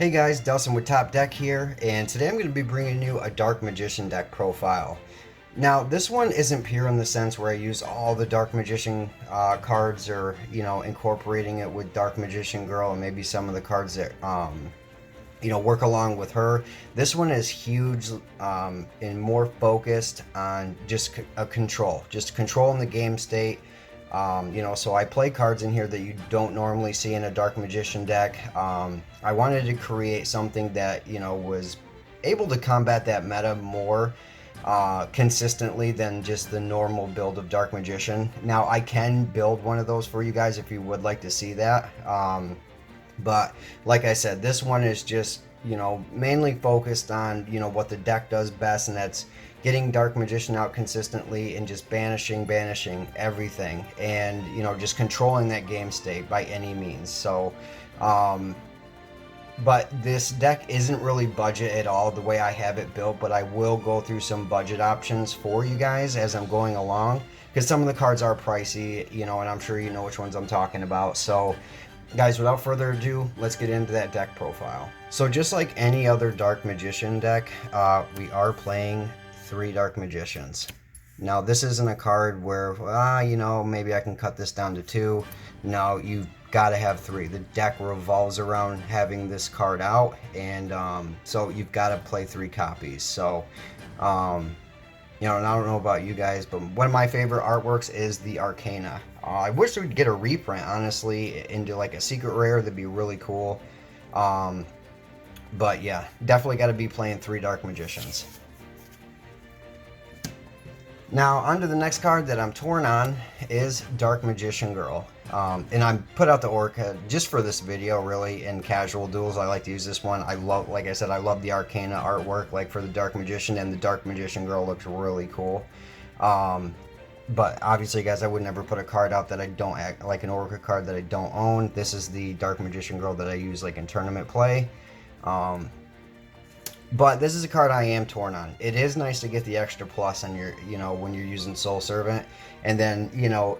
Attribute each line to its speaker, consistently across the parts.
Speaker 1: Hey guys, Delson with Top Deck here, and today I'm going to be bringing you a Dark Magician deck profile. Now, this one isn't pure in the sense where I use all the Dark Magician cards or, incorporating it with Dark Magician Girl and maybe some of the cards that, work along with her. This one is huge and more focused on just a control, just controlling the game state. So I play cards in here that you don't normally see in a Dark Magician deck. I wanted to create something that, was able to combat that meta more consistently than just the normal build of Dark Magician. Now, I can build one of those for you guys if you would like to see that. But like I said, this one is just, mainly focused on, what the deck does best, and that's getting Dark Magician out consistently and just banishing everything, and just controlling that game state by any means. So but this deck isn't really budget at all the way I have it built, but I will go through some budget options for you guys as I'm going along, because some of the cards are pricey, and I'm sure you know which ones I'm talking about. So guys, without further ado, let's get into that deck profile. So just like any other Dark Magician deck, we are playing 3 Dark Magicians. Now, this isn't a card where, maybe I can cut this down to 2. No, you've got to have 3. The deck revolves around having this card out, and so you've got to play 3 copies. So, and I don't know about you guys, but one of my favorite artworks is the Arcana. I wish we'd get a reprint, honestly, into like a secret rare. That'd be really cool. But yeah, definitely got to be playing 3 Dark Magicians. Now, on to the next card that I'm torn on is Dark Magician Girl. And I put out the Orca just for this video, really, in casual duels. I like to use this one. I love, like I said, I love the Arcana artwork, like for the Dark Magician, and the Dark Magician Girl looks really cool. But obviously, guys, I would never put a card out that I don't act like an Orca card that I don't own. This is the Dark Magician Girl that I use like in tournament play. But this is a card I am torn on. It is nice to get the extra plus on your, when you're using Soul Servant. And then,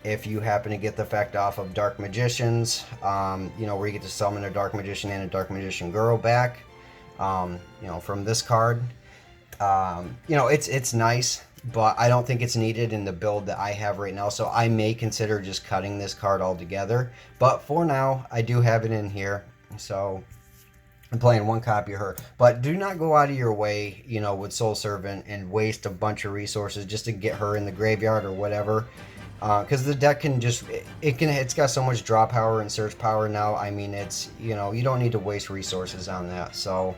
Speaker 1: if you happen to get the effect off of Dark Magicians, where you get to summon a Dark Magician and a Dark Magician Girl back, from this card, it's nice, but I don't think it's needed in the build that I have right now. So I may consider just cutting this card altogether. But for now, I do have it in here. So I'm playing 1 copy of her. But do not go out of your way, with Soul Servant and waste a bunch of resources just to get her in the graveyard or whatever. Because the deck can just, it's got so much draw power and search power now. I mean, it's, you don't need to waste resources on that. So,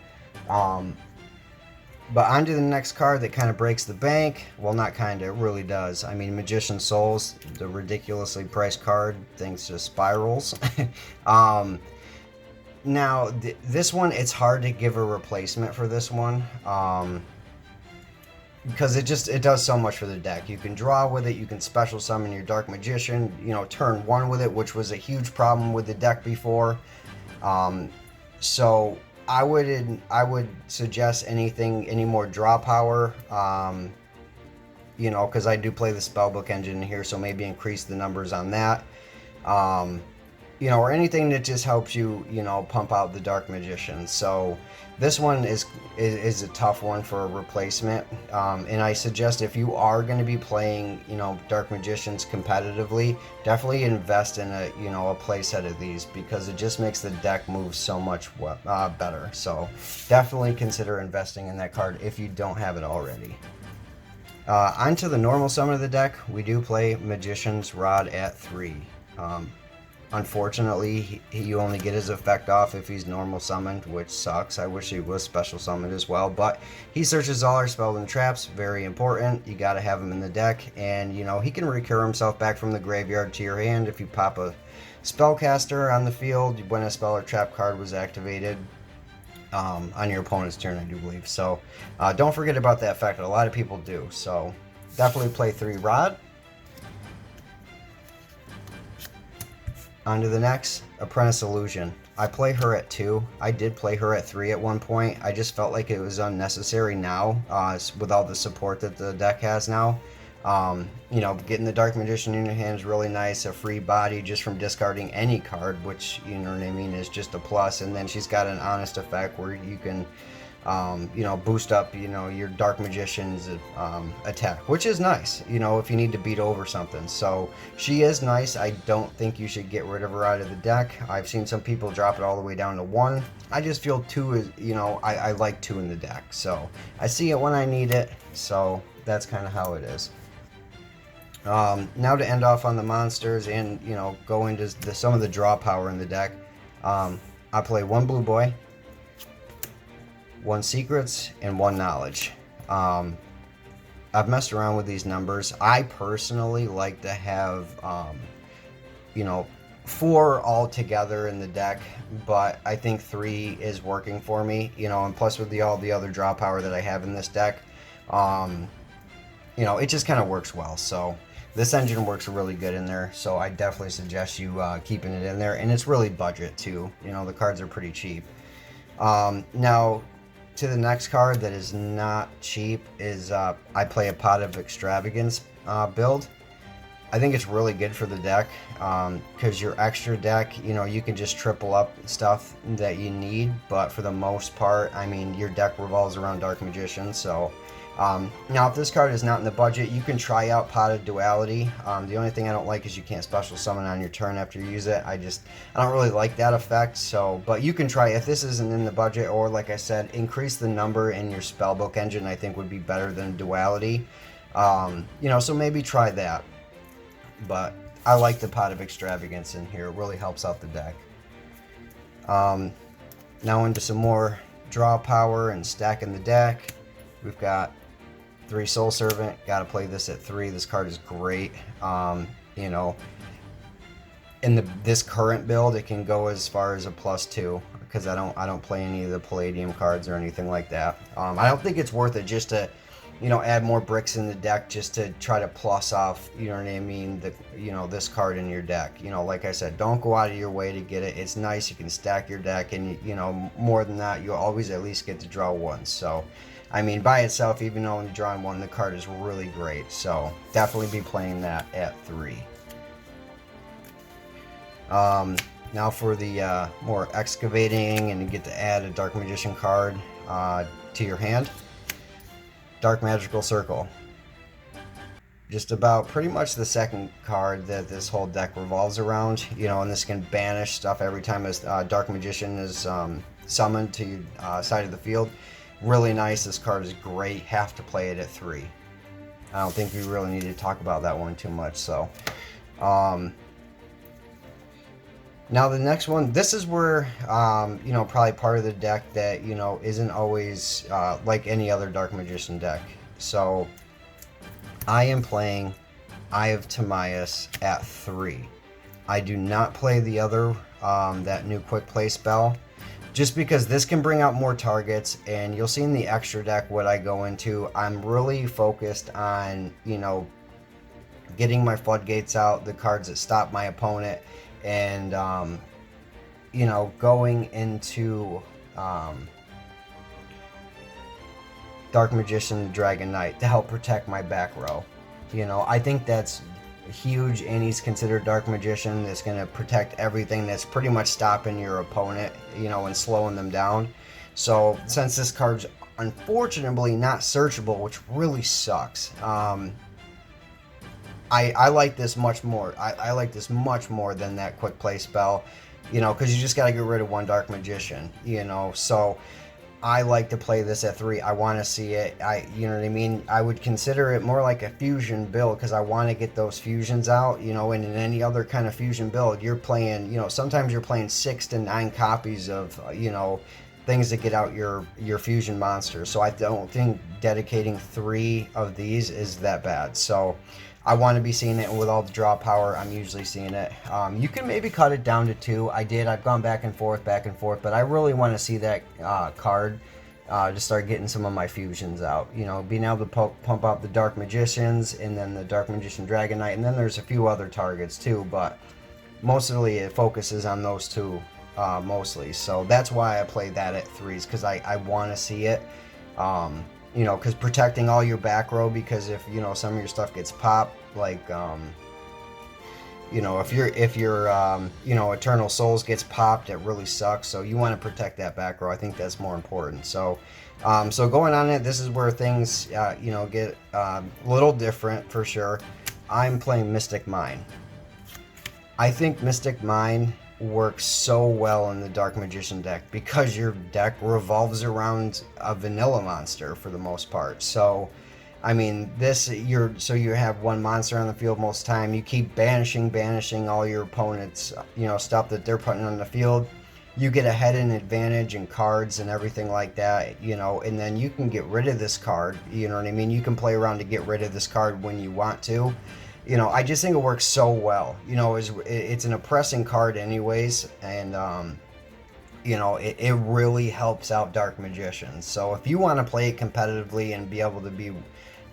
Speaker 1: but on to the next card that kind of breaks the bank. Well, not kind of, it really does. I mean, Magician Souls, the ridiculously priced card, thanks to Spirals. Now, this one, it's hard to give a replacement for this one, because it does so much for the deck. You can draw with it, you can special summon your Dark Magician, turn 1 with it, which was a huge problem with the deck before. So I would suggest any more draw power, because I do play the Spellbook engine here, so maybe increase the numbers on that. Or anything that just helps you, pump out the Dark Magician. So this one is a tough one for a replacement. And I suggest if you are going to be playing, Dark Magicians competitively, definitely invest in a play set of these, because it just makes the deck move so much better. So definitely consider investing in that card if you don't have it already. Onto the normal summon of the deck, we do play Magician's Rod at 3. Unfortunately, you only get his effect off if he's normal summoned, which sucks. I wish he was special summoned as well, but he searches all our spells and traps. Very important. You got to have him in the deck, and he can recur himself back from the graveyard to your hand if you pop a spellcaster on the field when a spell or trap card was activated on your opponent's turn, I do believe. So don't forget about that effect. A lot of people do. So definitely play 3 Rod. On to the next, Apprentice Illusion. I play her at 2. I did play her at 3 at one point. I just felt like it was unnecessary now with all the support that the deck has now. You know, getting the Dark Magician in your hand is really nice. A free body just from discarding any card, which, you know what I mean, is just a plus. And then she's got an honest effect where you can, you know, boost up, you know, your Dark Magician's attack, which is nice, you know, if you need to beat over something. So she is nice. I don't think you should get rid of her out of the deck. I've seen some people drop it all the way down to 1. I just feel 2 is, you know, I like 2 in the deck. So I see it when I need it. So that's kind of how it is. Now to end off on the monsters and, you know, go into some of the draw power in the deck. I play 1 blue boy, 1 secrets, and 1 knowledge. I've messed around with these numbers. I personally like to have, you know, 4 all together in the deck, but I think 3 is working for me, you know, and plus with all the other draw power that I have in this deck, you know, it just kind of works well. So this engine works really good in there, so I definitely suggest you keeping it in there, and it's really budget too. You know, the cards are pretty cheap. Now, to the next card that is not cheap is I play a Pot of Extravagance build. I think it's really good for the deck because your extra deck, you know, you can just triple up stuff that you need, but for the most part, I mean, your deck revolves around Dark Magician, so now if this card is not in the budget, you can try out Pot of Duality. The only thing I don't like is you can't special summon on your turn after you use it. I don't really like that effect, so, but you can try, if this isn't in the budget, or like I said, increase the number in your spellbook engine, I think would be better than Duality. You know, so maybe try that. But I like the Pot of Extravagance in here. It really helps out the deck. Now into some more draw power and stacking the deck. We've got 3 Soul Servant. Got to play this at 3. This card is great. You know, in this current build, it can go as far as a +2 because I don't play any of the Palladium cards or anything like that. I don't think it's worth it just to, you know, add more bricks in the deck just to try to plus off, you know what I mean, you know, this card in your deck. You know, like I said, don't go out of your way to get it. It's nice, you can stack your deck, and, you know, more than that, you'll always at least get to draw 1. So, I mean, by itself, even though when you're drawing 1, the card is really great. So, definitely be playing that at 3. Now for the more excavating, and you get to add a Dark Magician card to your hand. Dark Magical Circle. Just about pretty much the second card that this whole deck revolves around, you know, and this can banish stuff every time a Dark Magician is summoned to your side of the field. Really nice. This card is great. Have to play it at 3. I don't think we really need to talk about that one too much. So, now the next one, this is where, you know, probably part of the deck that, you know, isn't always like any other Dark Magician deck. So I am playing Eye of Timaeus at 3. I do not play the other, that new quick play spell, just because this can bring out more targets, and you'll see in the extra deck what I go into. I'm really focused on, you know, getting my floodgates out, the cards that stop my opponent, and you know, going into Dark Magician Dragon Knight to help protect my back row. You know, I think that's huge, and he's considered Dark Magician. That's going to protect everything that's pretty much stopping your opponent, you know, and slowing them down. So since this card's unfortunately not searchable, which really sucks, I like this much more. I like this much more than that quick play spell, you know, because you just got to get rid of 1 Dark Magician, you know. So I like to play this at 3. I want to see it. You know what I mean? I would consider it more like a fusion build because I want to get those fusions out, you know. And in any other kind of fusion build, you're playing, you know, sometimes you're playing 6 to 9 copies of, you know, things that get out your fusion monsters. So I don't think dedicating 3 of these is that bad. So I want to be seeing it, and with all the draw power, I'm usually seeing it. You can maybe cut it down to 2. I've gone back and forth, but I really want to see that card to start getting some of my fusions out. You know, being able to pump out the Dark Magicians, and then the Dark Magician Dragon Knight, and then there's a few other targets too, but mostly it focuses on those 2 mostly. So that's why I play that at 3s, because I want to see it. You know, because protecting all your back row, because if, you know, some of your stuff gets popped, like, you know, if your you know, Eternal Souls gets popped, it really sucks. So you want to protect that back row. I think that's more important. So, so going on it, this is where things, you know, get a little different for sure. I'm playing Mystic Mine. I think Mystic Mine works so well in the Dark Magician deck because your deck revolves around a vanilla monster for the most part. So, I mean, so you have one monster on the field most of the time. You keep banishing all your opponents, you know, stuff that they're putting on the field. You get a head-in advantage in cards and everything like that, you know, and then you can get rid of this card. You know what I mean? You can play around to get rid of this card when you want to. You know, I just think it works so well. You know, it's an oppressing card anyways, and you know, it really helps out Dark Magicians. So if you want to play it competitively and be able to be,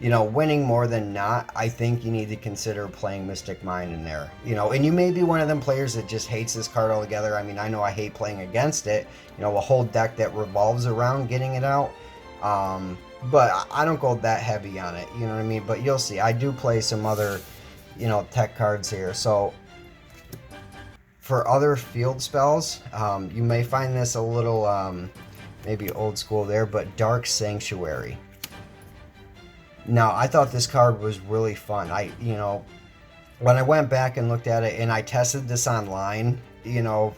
Speaker 1: you know, winning more than not, I think you need to consider playing Mystic Mine in there. You know, and you may be one of them players that just hates this card altogether. I mean, I know I hate playing against it. You know, a whole deck that revolves around getting it out. But I don't go that heavy on it. You know what I mean? But you'll see. I do play some other, you know, tech cards here. So for other field spells, you may find this a little maybe old school there, but Dark Sanctuary. Now, I thought this card was really fun. You know, when I went back and looked at it, and I tested this online, you know,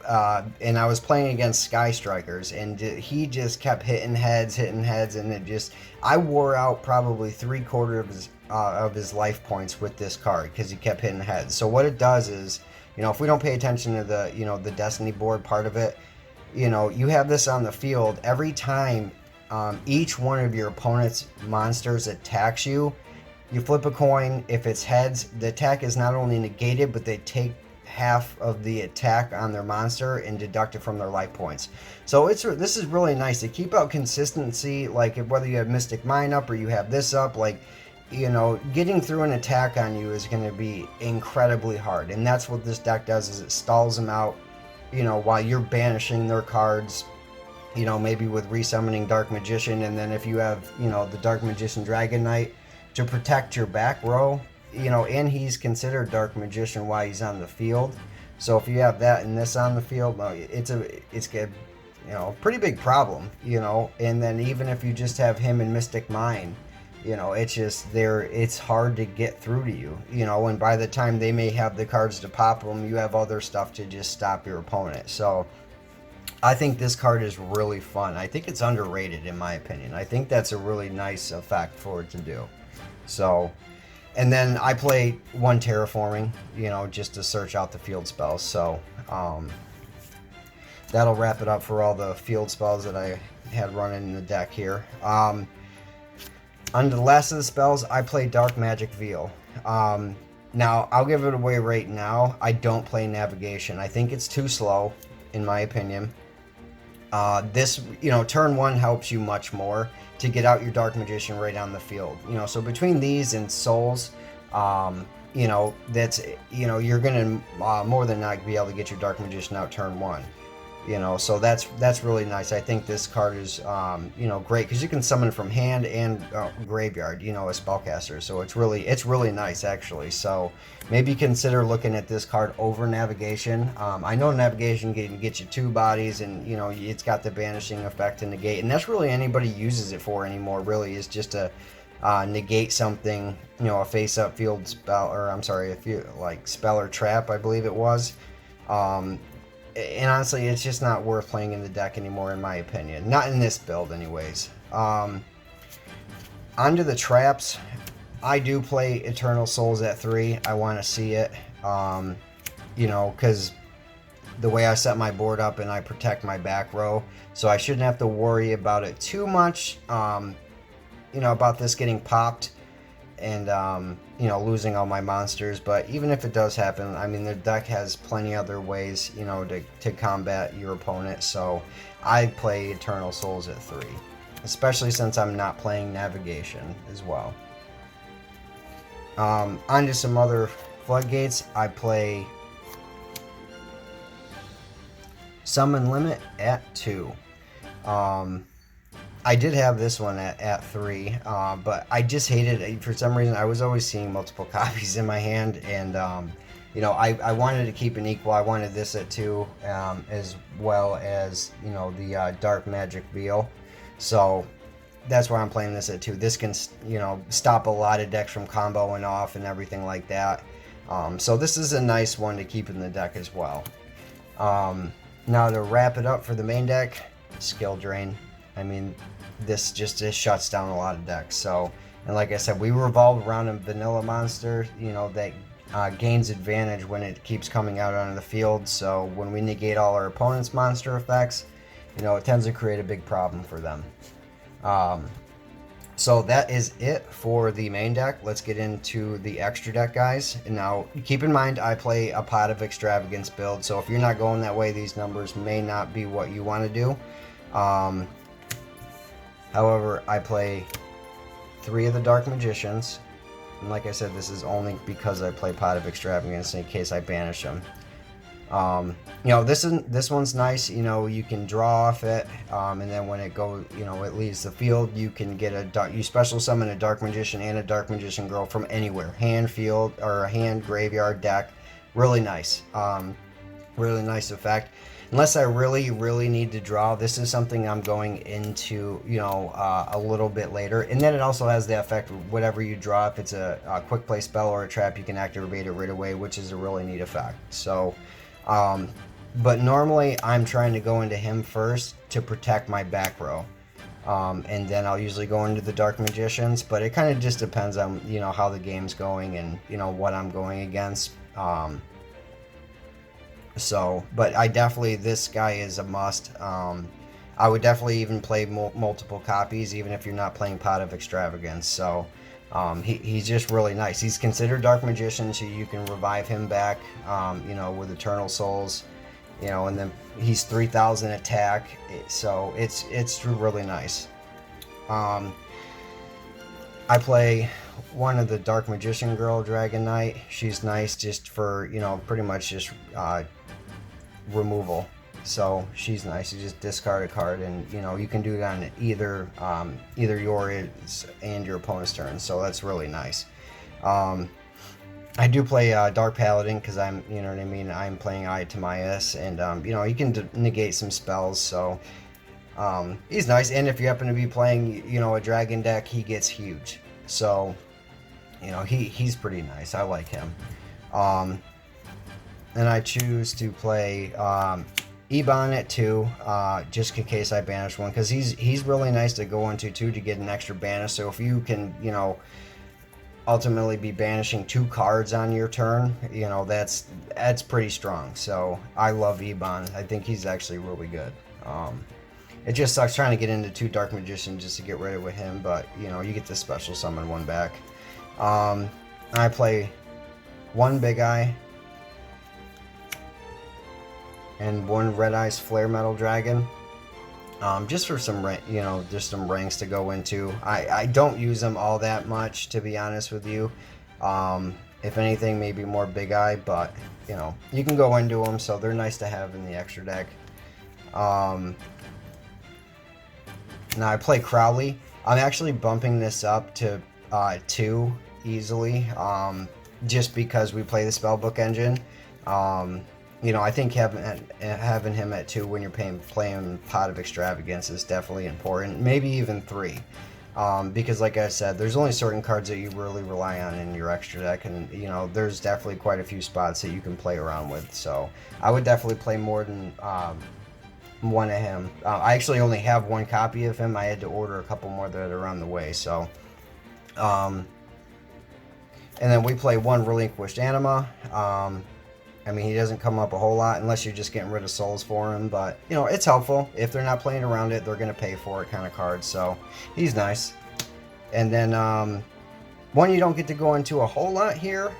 Speaker 1: and I was playing against Sky Strikers, and he just kept hitting heads, and it just, I wore out probably 3/4 of his life points with this card because he kept hitting heads. So what it does is, you know, if we don't pay attention to the, you know, the Destiny board part of it, you know, you have this on the field every time each one of your opponent's monsters attacks you. You flip a coin. If it's heads, the attack is not only negated, but they take half of the attack on their monster and deduct it from their life points. So this is really nice to keep out consistency. Like whether you have Mystic Mine up or you have this up, like, you know, getting through an attack on you is going to be incredibly hard, and that's what this deck does. Is it stalls them out, you know, while you're banishing their cards. You know, maybe with resummoning Dark Magician, and then if you have, you know, the Dark Magician Dragon Knight to protect your back row, you know, and he's considered Dark Magician while he's on the field. So if you have that and this on the field, it's good, you know, pretty big problem, you know. And then even if you just have him in Mystic Mine, you know, it's just it's hard to get through to you, you know, and by the time they may have the cards to pop them, you have other stuff to just stop your opponent. So I think this card is really fun. I think it's underrated in my opinion. I think that's a really nice effect for it to do. So, and then I play one Terraforming, you know, just to search out the field spells. So, that'll wrap it up for all the field spells that I had running in the deck here. On the last of the spells, I play Dark Magic Veil. Now, I'll give it away right now. I don't play Navigation. I think it's too slow, in my opinion. This, you know, turn one helps you much more to get out your Dark Magician right on the field. You know, so between these and Souls, you know, that's, you know, you're going to more than not be able to get your Dark Magician out turn one. You know, so that's really nice. I think this card is, you know, great because you can summon from hand and graveyard, you know, as spellcaster. So it's really nice actually. So maybe consider looking at this card over Navigation. I know Navigation can get you 2 bodies, and you know it's got the banishing effect and negate, and that's really anybody uses it for anymore. Really, is just to negate something, you know, a face-up field spell, or I'm sorry, if you like spell or trap, I believe it was. And honestly, it's just not worth playing in the deck anymore, in my opinion. Not in this build, anyways. Onto the traps. I do play Eternal Souls at 3. I want to see it. You know, because the way I set my board up and I protect my back row. So I shouldn't have to worry about it too much. You know, about this getting popped and you know, losing all my monsters. But even if it does happen, I mean, the deck has plenty other ways, you know, to combat your opponent. So I play Eternal Souls at 3, especially since I'm not playing Navigation as well. Onto some other floodgates. I play Summon Limit at 2. I did have this one at 3, but I just hated it. For some reason, I was always seeing multiple copies in my hand, and I wanted to keep an equal. I wanted this at 2, as well as the Dark Magic Veil. So that's why I'm playing this at 2. This can stop a lot of decks from comboing off and everything like that. So this is a nice one to keep in the deck as well. Now to wrap it up for the main deck, Skill Drain. I mean, this just shuts down a lot of decks. So, and like I said, we revolve around a vanilla monster, that gains advantage when it keeps coming out onto the field. So when we negate all our opponent's monster effects, it tends to create a big problem for them. So that is it for the main deck. Let's get into the extra deck, guys. And now, keep in mind, I play a Pot of Extravagance build, so if you're not going that way, these numbers may not be what you want to do. However, I play 3 of the Dark Magicians, and like I said, this is only because I play Pot of Extravagance in case I banish them. This one's nice. You can draw off it, and then when it goes, it leaves the field, you can get you special summon a Dark Magician and a Dark Magician Girl from anywhere, hand, field, or hand, graveyard, deck. Really nice. Really nice effect. Unless I really, really need to draw, this is something I'm going into, a little bit later. And then it also has the effect of whatever you draw. If it's a quick play spell or a trap, you can activate it right away, which is a really neat effect. So, but normally I'm trying to go into him first to protect my back row. And then I'll usually go into the Dark Magicians, but it kind of just depends on, how the game's going and, what I'm going against. But I definitely, this guy is a must. I would definitely even play multiple copies, even if you're not playing Pot of Extravagance. So, he's just really nice. He's considered Dark Magician, so you can revive him back, with Eternal Souls, and then he's 3,000 attack, so it's really nice. I play one of the Dark Magician Girl, Dragon Knight. She's nice just for, pretty much just removal. So she's nice. You just discard a card, and you can do it on either yours and your opponent's turn. So that's really nice. I do play Dark Paladin because I'm, I'm playing Eye to Timaeus, and you can negate some spells. So he's nice. And if you happen to be playing, a dragon deck, he gets huge. So he's pretty nice. I like him. And I choose to play Eban at 2, just in case I banish one, because he's really nice to go into too, to get an extra banish. So if you can, ultimately be banishing 2 cards on your turn, that's pretty strong. So I love Eban. I think he's actually really good. It just sucks trying to get into 2 Dark Magicians just to get rid of him, but you get to special summon one back. I play 1 Big Eye and 1 Red Eyes Flare Metal Dragon, just for some just some ranks to go into. I don't use them all that much, to be honest with you. If anything, maybe more Big Eye, but you can go into them, so they're nice to have in the extra deck. Now I play Crowley. I'm actually bumping this up to 2 easily, just because we play the Spellbook engine. I think having him at 2 when you're playing Pot of Extravagance is definitely important. Maybe even 3. Because like I said, there's only certain cards that you really rely on in your extra deck, and there's definitely quite a few spots that you can play around with. So I would definitely play more than one of him. I actually only have 1 copy of him. I had to order a couple more that are on the way. So, and then we play 1 Relinquished Anima. He doesn't come up a whole lot unless you're just getting rid of souls for him, but it's helpful. If they're not playing around it, they're going to pay for it kind of card, so he's nice. And then one you don't get to go into a whole lot here,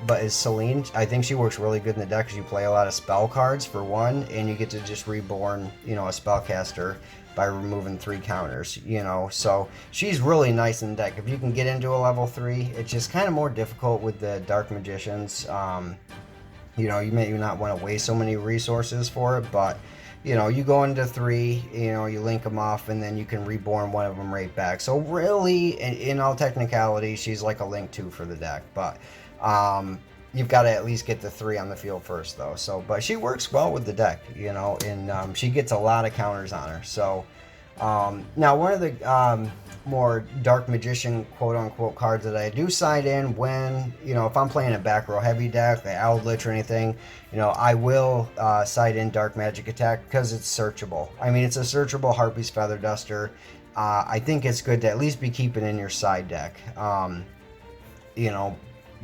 Speaker 1: but is Selene. I think she works really good in the deck because you play a lot of spell cards for 1, and you get to just reborn, a spellcaster by removing 3 counters, so she's really nice in the deck. If you can get into a level 3, it's just kind of more difficult with the Dark Magicians. You may not want to waste so many resources for it, but you go into 3, you link them off, and then you can reborn one of them right back. So really, in all technicality, she's like a Link 2 for the deck. But you've got to at least get the 3 on the field first, though. So, but she works well with the deck, and she gets a lot of counters on her. So now one of the more Dark Magician quote-unquote cards that I do side in when, if I'm playing a back row heavy deck, the Eldritch or anything, I will side in Dark Magic Attack because it's searchable. I mean, it's a searchable Harpy's Feather Duster. I think it's good to at least be keeping in your side deck,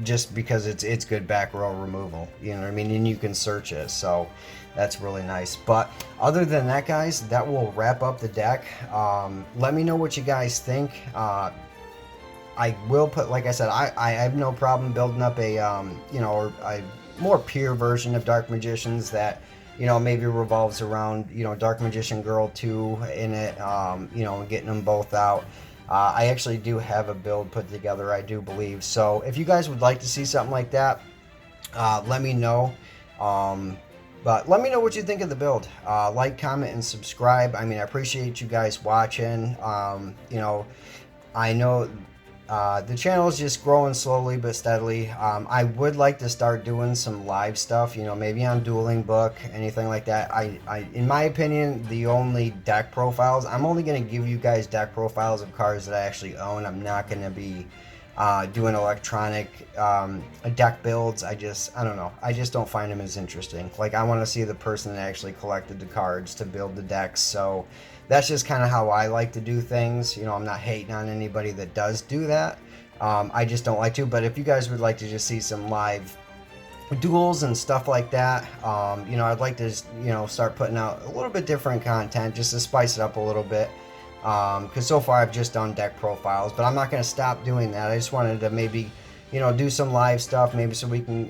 Speaker 1: just because it's good back row removal, you know what I mean? And you can search it, so that's really nice. But other than that, guys, that will wrap up the deck. Let me know what you guys think. I will put, like I said, I have no problem building up a or a more pure version of Dark Magicians that maybe revolves around Dark Magician Girl 2 in it, getting them both out. I actually do have a build put together, I do believe. So if you guys would like to see something like that, let me know. But let me know what you think of the build. Like, comment, and subscribe. I mean, I appreciate you guys watching. I know the channel is just growing slowly but steadily. I would like to start doing some live stuff, maybe on Dueling Book, anything like that. I in my opinion, the only deck profiles, I'm only going to give you guys deck profiles of cards that I actually own. I'm not going to be doing electronic deck builds. I don't know. I just don't find them as interesting. Like, I want to see the person that actually collected the cards to build the decks. So that's just kind of how I like to do things. I'm not hating on anybody that does do that. I just don't like to. But if you guys would like to just see some live duels and stuff like that, I'd like to start putting out a little bit different content just to spice it up a little bit. Because so far I've just done deck profiles, but I'm not going to stop doing that. I just wanted to maybe, do some live stuff, maybe so we can,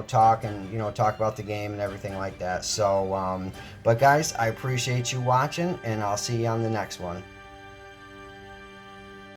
Speaker 1: talk and, talk about the game and everything like that. So, but guys, I appreciate you watching, and I'll see you on the next one.